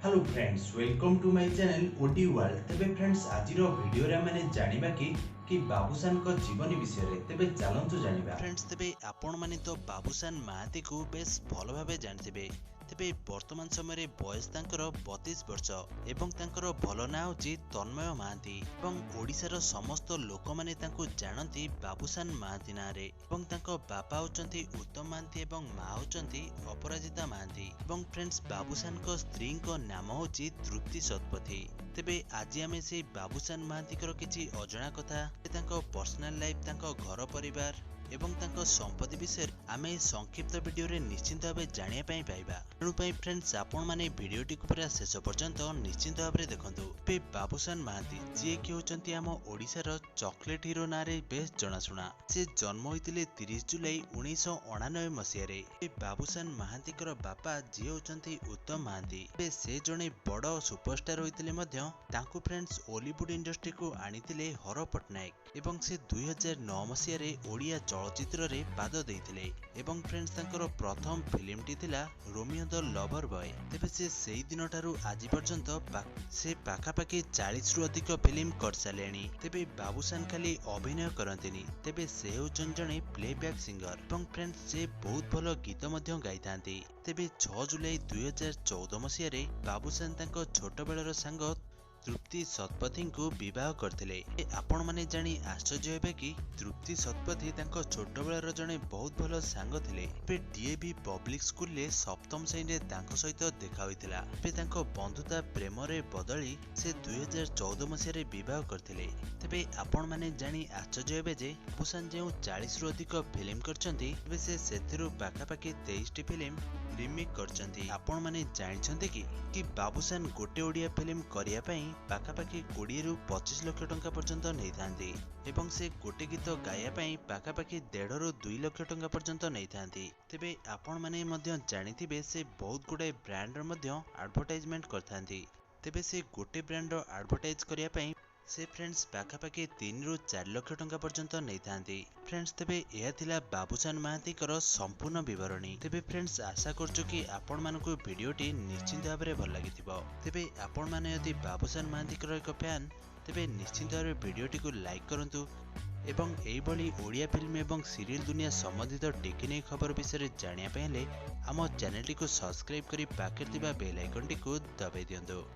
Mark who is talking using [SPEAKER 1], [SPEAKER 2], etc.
[SPEAKER 1] Hello friends, welcome to my channel OT world. तेबे friends आज video रे माने जानिबा कि बाबूसान को जीवनी विषय रे तेबे चलंतु जानिबा।
[SPEAKER 2] फ्रेंड्स तेबे आपण माने तो बाबूसान महाती को बेस भल भाबे जानथिबे। तेबे वर्तमान समय रे बयस तांकर 32 वर्ष एवं तांकर भल ना होची तन्मय महाती एवं ओडिशार समस्त लोक माने तांको जानती बाबूसान महाती ना रे एवं तांको बापा होचंती उत्तम महाती एवं मा होचंती अपराजिता महाती एवं फ्रेंड्स बाबूसान को स्त्री को नाम होची तृप्ति शतपथी। तेबे आज आमे से बाबूसान महाती किछि अजଣା कथा तांको पर्सनल लाइफ तांको घर परिवार एवं तांको संपत्ति विषय आमे संक्षिप्त वीडियो रे निश्चित भावे जानिया पई पाइबा। तेणु पई फ्रेंड्स आपण माने वीडियोटी को पूरा शेष पर्यंत निश्चित भावे देखंतु। पे बाबूसान महाती जे कि होचंती आम ओडिशार चॉकलेट हीरो ना रे बेस जनाशुना। से जन्म होइतिले 30 जुलाई 1999 मसिया रे। पे बाबूसान महाती कर बापा जे होचंती उत्तम महाती। पे से जणे बड़ सुपरस्टार होइतिले मध्य तांको फ्रेंड्स हॉलीवुड इंडस्ट्री को आनितिले हर पटनायक एवं से 2009 मसिया रे ओडिया चलचित्र रे पाद देइथिले एवं फ्रेंड्स तांकर प्रथम फिल्म टी थिला रोमियो द लवर बॉय। तेबे से सेही दिन ठारू आज पर्यंत से पाखापाखि 40 रु अधिक फिल्म कर सालेनी। तेबे बाबूसान खाली अभिनय करंतिनी, तेबे से होचन जणे प्लेबैक सिंगर एवं फ्रेंड्स से बहुत भलो गीत मध्य गाइथांती। तेबे 6 जुलाई 2014 मसिया रे बाबूसान तांको छोट बेलर सांग तृप्ति शतपथी को विवाह करथिले। आपण माने जानी आश्चर्य हेबे कि तृप्ति शतपथी तांको छोट बेलर जणे बहुत भलो सांग थिले। पे डीएवी पब्लिक स्कूल ले सप्तम श्रेणी रे तांको सहित देखा होइतिला। पे तांको बंधुता प्रेम रे बदली से 2014 मसिया रे विवाह करथिले। तेबे आपण माने जानी आश्चर्य हेबे जे बाबूसान जे 40 रु अधिक फिल्म करचंती, तेबे से सेथिरु पाखापाखि 23 टी फिल्म रिमेक करचंती। आपण माने जानिछंती कि बाबूसान गोटे ओडिया फिल्म करिया पई पाखापाखि 20 रु 25 लाख टंका पर्यंत नहीं थांती एवं से गोटे गीत गाया पई पाखापाखि 1.5 रु 2 लाख टंका पर्यंत नहीं थांती। तेबे आपण माने मध्य जानिथिबे से बहुत गुडे ब्रांड र मध्य एडवर्टाइजमेंट करथांती। तेबे से गोटे ब्रांड रो एडवर्टाइज करिया पई से फ्रेंड्स पाखापाखि 3 रु 4 लाख टंका पर्यंत नहीं थांती। फ्रेंड्स तेबे यह थिला बाबूसान महाती कर संपूर्ण विवरणी। तेबे फ्रेंड्स आशा करछु कि आपण मानकु वीडियोटी निश्चित भाव में भल लागिथिबो। तेबे आपण माने यदि बाबूसान महाती कर एक फैन तेबे निश्चित भाव में वीडियोटी को लाइक करंतु एवं एई भली ओडिया फिल्म एवं सीरियल दुनिया संबंधित टेक्निक खबर विषय जानिया पई हेले आम चैनल टी को सब्सक्राइब करी पाखे थिबा बेल आइकन टी को दबाई दियंतु।